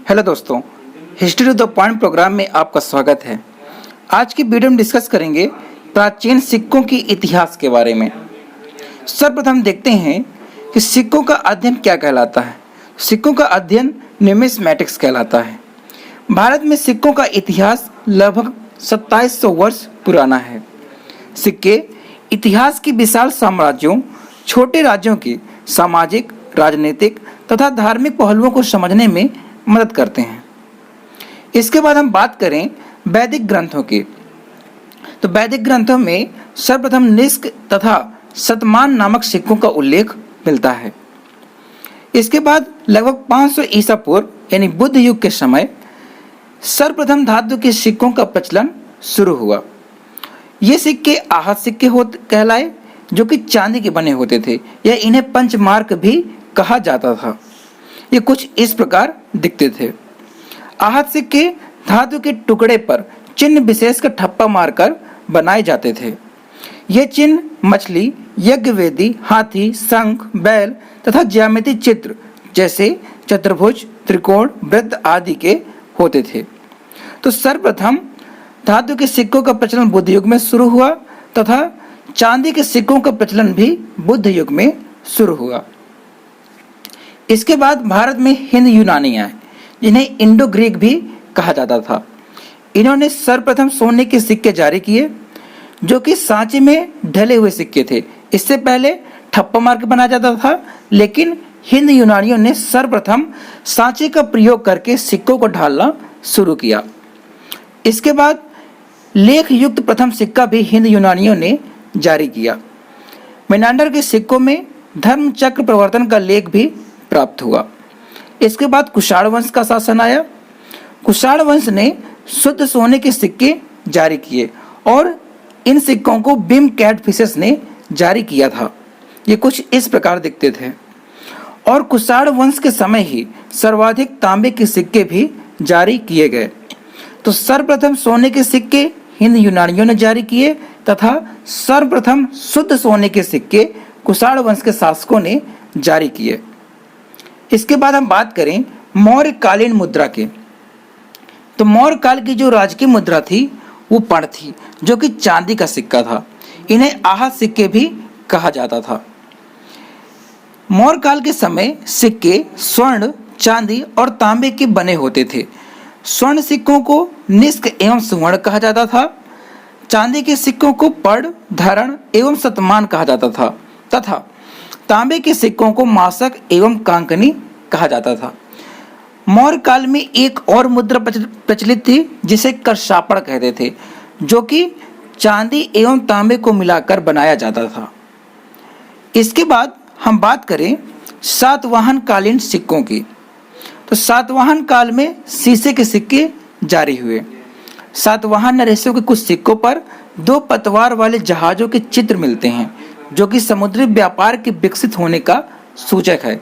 Hello दोस्तों, history to the point program में आपका स्वागत है। आज की वीडियो में डिस्कस करेंगे प्राचीन सिक्कों की इतिहास के बारे में। सर्वप्रथम देखते हैं कि सिक्कों का अध्ययन क्या कहलाता है। सिक्कों का अध्ययन न्यूमिस्मैटिक्स कहलाता है। भारत में सिक्कों का इतिहास लगभग 2700 वर्ष पुराना है। सिक्के इतिहास की विशाल साम्राज्यों, छोटे राज्यों की सामाजिक, राजनीतिक तथा धार्मिक पहलुओं को समझने में मदद करते हैं। इसके बाद हम बात करें वैदिक ग्रंथों की, तो वैदिक ग्रंथों में सर्वप्रथम निष्क तथा शतमान नामक सिक्कों का उल्लेख मिलता है। इसके बाद लगभग 500 ईसा पूर्व यानी बुद्ध युग के समय सर्वप्रथम धातु के सिक्कों का प्रचलन शुरू हुआ। ये सिक्के आहत सिक्के कहलाए, जो कि चांदी के बने होते थे, या इन्हें पंचमार्क भी कहा जाता था। ये कुछ इस प्रकार दिखते थे। आहत सिक्के धातु के टुकड़े पर चिन्ह विशेष का ठप्पा मारकर बनाए जाते थे। ये चिन्ह मछली, यज्ञ वेदी, हाथी, शंख, बैल तथा ज्यामिति चित्र जैसे चतुर्भुज, त्रिकोण, वृत्त आदि के होते थे। तो सर्वप्रथम धातु के सिक्कों का प्रचलन बुद्ध युग में शुरू हुआ तथा चांदी के सिक्कों का प्रचलन भी बुद्ध युग में शुरू हुआ। इसके बाद भारत में हिंद यूनानी आए, जिन्हें इंडो ग्रीक भी कहा जाता था। इन्होंने सर्वप्रथम सोने के सिक्के जारी किए, जो कि सांचे में ढले हुए सिक्के थे। इससे पहले ठप्पा मार के बनाया जाता था, लेकिन हिंद यूनानियों ने सर्वप्रथम सांचे का प्रयोग करके सिक्कों को ढालना शुरू किया। इसके बाद लेख युक्त प्रथम सिक्का भी हिंद यूनानियों ने जारी किया। मेनांडर के सिक्कों में धर्म चक्र प्रवर्तन का लेख भी प्राप्त हुआ। इसके बाद कुषाण वंश का शासन आया। कुषाण वंश ने शुद्ध सोने के सिक्के जारी किए और इन सिक्कों को बिम कैट फिशेस ने जारी किया था। ये कुछ इस प्रकार दिखते थे। और कुषाण वंश के समय ही सर्वाधिक तांबे के सिक्के भी जारी किए गए। तो सर्वप्रथम सोने के सिक्के हिंद यूनानियों ने जारी किए तथा सर्वप्रथम शुद्ध सोने के सिक्के कुषाण वंश के शासकों ने जारी किए। इसके बाद हम बात करें मौर्यकालीन मुद्रा के, तो मौर्य काल की जो राजकीय मुद्रा थी वो पण थी, जो कि चांदी का सिक्का था। इन्हें आहत सिक्के भी कहा जाता था। मौर्य काल के समय सिक्के स्वर्ण, चांदी और तांबे के बने होते थे। स्वर्ण सिक्कों को निष्क एवं सुवर्ण कहा जाता था। चांदी के सिक्कों को पर्ण, धरण एवं शतमान कहा जाता था तथा तांबे के सिक्कों को मासक एवं कांकनी कहा जाता था। मौर्य काल में एक और मुद्रा प्रचलित थी, जिसे करशापड़ कहते थे, जो कि चांदी एवं तांबे को मिलाकर बनाया जाता था। इसके बाद हम बात करें सातवाहन कालीन सिक्कों की, तो सातवाहन काल में शीशे के सिक्के जारी हुए। सातवाहन नरेशों के कुछ सिक्कों पर 2 पतवार वाले जहाजों के चित्र मिलते हैं, जो कि समुद्री व्यापार के विकसित होने का सूचक है।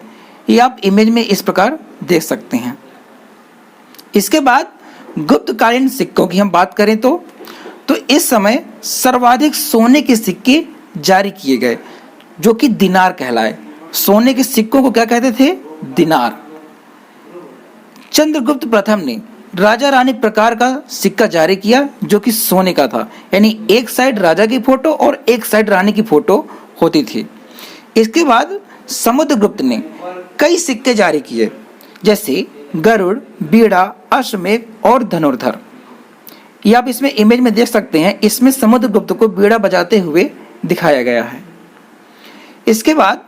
ये आप इमेज में इस प्रकार देख सकते हैं। इसके बाद गुप्तकालीन सिक्कों की हम बात करें तो इस समय सर्वाधिक सोने के सिक्के जारी किए गए, जो कि दिनार कहलाए। सोने के सिक्कों को क्या कहते थे? दिनार। चंद्रगुप्त प्रथम ने राजा रानी प्रकार का सिक्का जारी किया, जो कि सोने का था, यानी एक साइड राजा की फोटो और एक साइड रानी की फोटो होती थी। इसके बाद समुद्रगुप्त ने कई सिक्के जारी किए, जैसे गरुड़, बीड़ा, अश्वमेध और धनुर्धर। ये आप इसमें इमेज में देख सकते हैं। इसमें समुद्रगुप्त को बीड़ा बजाते हुए दिखाया गया है। इसके बाद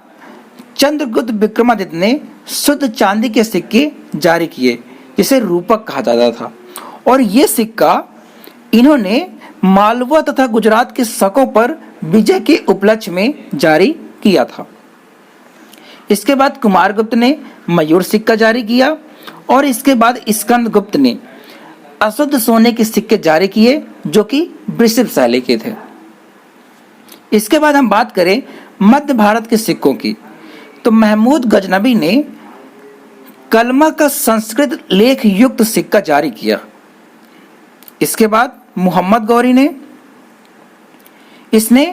चंद्रगुप्त विक्रमादित्य ने शुद्ध चांदी के सिक्के जारी किए, जिसे रूपक कहा जाता था। और ये सिक्का इन्होंने मालवा तथा गुजरात के शकों पर विजय के उपलक्ष्य में जारी किया था। इसके बाद कुमारगुप्त ने मयूर सिक्का जारी किया और इसके बाद स्कंदगुप्त ने अशुद्ध सोने के सिक्के जारी किए, जो कि वृषभ शैली के थे। इसके बाद हम बात करें मध्य भारत के सिक्कों की, तो महमूद गजनबी ने कलमा का संस्कृत लेख युक्त सिक्का जारी किया। इसके बाद मोहम्मद गौरी ने इसने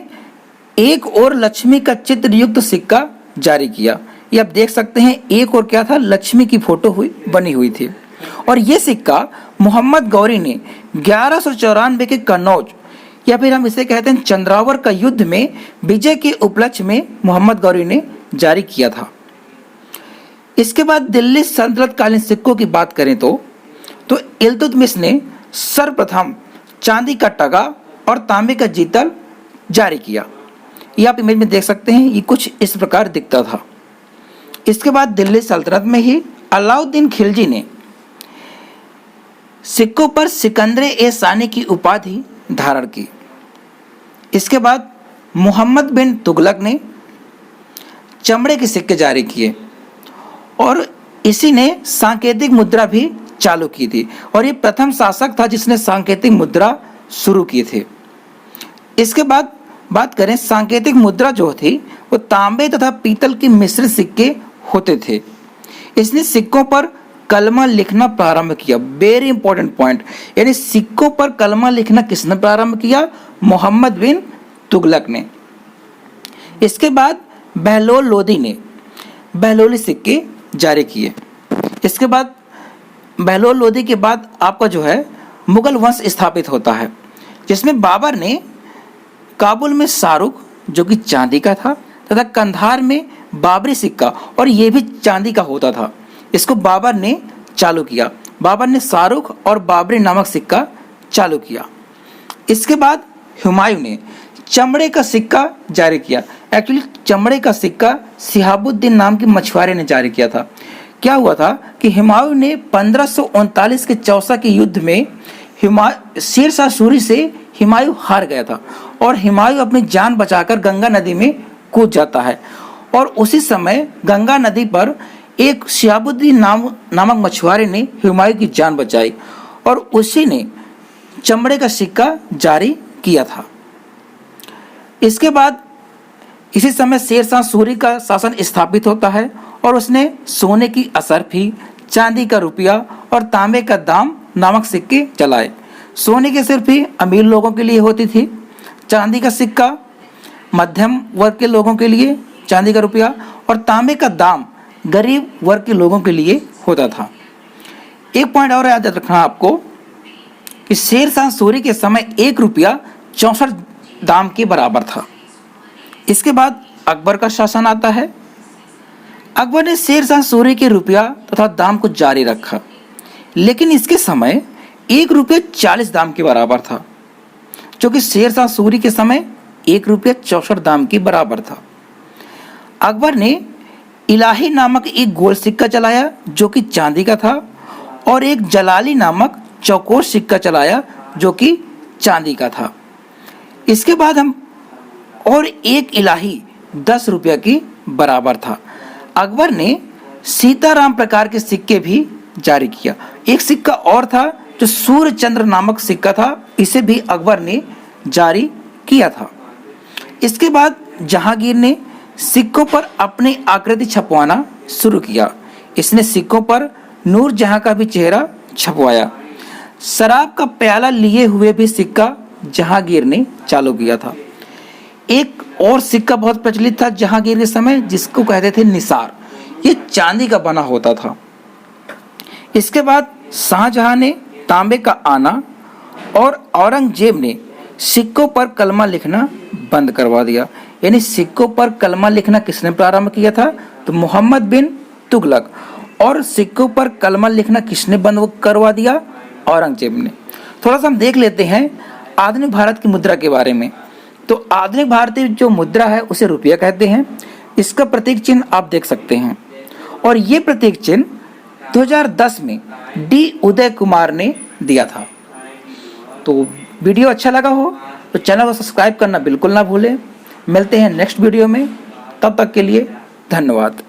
एक और लक्ष्मी का चित्र युक्त सिक्का जारी किया। ये आप देख सकते हैं, एक और क्या था, लक्ष्मी की फोटो बनी हुई थी। और ये सिक्का मोहम्मद गौरी ने 1194 के कन्नौज या फिर हम इसे कहते हैं चंद्रावर का युद्ध में विजय के उपलक्ष्य में मोहम्मद गौरी ने जारी किया था। इसके बाद दिल्ली सल्तनत कालीन सिक्कों की बात करें तो इल्तुतमिश ने सर्वप्रथम चांदी का टगा और तांबे का जीतल जारी किया। ये आप इमेज में देख सकते हैं, ये कुछ इस प्रकार दिखता था। इसके बाद दिल्ली सल्तनत में ही अलाउद्दीन खिलजी ने सिक्कों पर सिकंदर ए सानी की उपाधि धारण की। इसके बाद मोहम्मद बिन तुगलक ने चमड़े के सिक्के जारी किए और इसी ने सांकेतिक मुद्रा भी चालू की थी और ये प्रथम शासक था जिसने सांकेतिक मुद्रा शुरू की थी। इसके बाद बात करें, सांकेतिक मुद्रा जो थी वो तांबे तथा पीतल के मिश्रित सिक्के होते थे। इसने सिक्कों पर कलमा लिखना प्रारंभ किया। वेरी इंपॉर्टेंट पॉइंट, यानी सिक्कों पर कलमा लिखना किसने प्रारंभ किया? मोहम्मद बिन तुगलक ने। इसके बाद बहलोल लोदी ने बहलोली सिक्के जारी किए। इसके बाद बहलोल लोदी के बाद आपका जो है मुगल वंश स्थापित होता है, जिसमें बाबर ने काबुल में शाहरुख जो कि चांदी का था तथा कंधार में बाबरी सिक्का, और ये भी चांदी का होता था, इसको बाबर ने चालू किया। बाबर ने शाहरुख और बाबरी नामक सिक्का चालू किया। इसके बाद हुमायूं ने चमड़े का सिक्का जारी किया। एक्चुअली चमड़े का सिक्का सिहाबुद्दीन नाम के मछुआरे ने जारी किया था। क्या हुआ था कि हुमायूं ने 1539 के चौसा के युद्ध में शेर शाह सूरी से हुमायूं हार गया था और हुमायूं अपनी जान बचाकर गंगा नदी में कूद जाता है और उसी समय गंगा नदी पर एक शिहाबुद्दीन नामक मछुआरे ने हुमायूं की जान बचाई और उसी ने चमड़े का सिक्का जारी किया था। इसके बाद इसी समय शेर शाह सूरी का शासन स्थापित होता है और उसने सोने की असरफी, चांदी का रुपया और तांबे का दाम नामक सिक्के चलाए। सोने की असरफी अमीर लोगों के लिए होती थी, चांदी का सिक्का मध्यम वर्ग के लोगों के लिए, चांदी का रुपया, और तांबे का दाम गरीब वर्ग के लोगों के लिए होता था। एक पॉइंट और याद रखना आपको कि शेर शाह सूरी के समय 1 रुपया 64 दाम के बराबर था। इसके बाद अकबर का शासन आता है। अकबर ने शेर शाह सूरी के रुपया तथा दाम को जारी रखा, लेकिन इसके समय 1 रुपया 40 दाम के बराबर था, जो कि शेर शाह सूरी के समय 1 रुपया 64 दाम के बराबर था। अकबर ने इलाही नामक एक गोल सिक्का चलाया जो कि चांदी का था और एक जलाली नामक चौकोर सिक्का चलाया जो कि चांदी का था। इसके बाद और एक इलाही 10 रुपया के बराबर था। अकबर ने सीताराम प्रकार के सिक्के भी जारी किया। एक सिक्का और था जो सूर्य चंद्र नामक सिक्का था, इसे भी अकबर ने जारी किया था। इसके बाद जहांगीर ने सिक्कों पर अपनी आकृति छपवाना शुरू किया। इसने सिक्कों पर नूर जहां का भी चेहरा छपवाया। शराब का प्याला लिए हुए भी सिक्का जहांगीर ने चालू किया था। एक और सिक्का बहुत प्रचलित था जहांगीर के समय, जिसको कहते थे निसार। ये चांदी का बना होता था। इसके बाद शाहजहां ने तांबे का आना और औरंगजेब ने सिक्कों पर कलमा लिखना बंद करवा दिया। यानी सिक्कों पर कलमा लिखना किसने प्रारंभ किया था? तो मोहम्मद बिन तुगलक। और सिक्कों पर कलमा लिखना किसने बंद करवा दिया? औरंगजेब ने। थोड़ा सा हम देख लेते हैं आधुनिक भारत की मुद्रा के बारे में। तो आधुनिक भारतीय जो मुद्रा है उसे रुपया कहते हैं। इसका प्रतीक चिन्ह आप देख सकते हैं और ये प्रतीक चिन्ह 2010 में डी उदय कुमार ने दिया था। तो वीडियो अच्छा लगा हो तो चैनल को सब्सक्राइब करना बिल्कुल ना भूलें। मिलते हैं नेक्स्ट वीडियो में, तब तक के लिए धन्यवाद।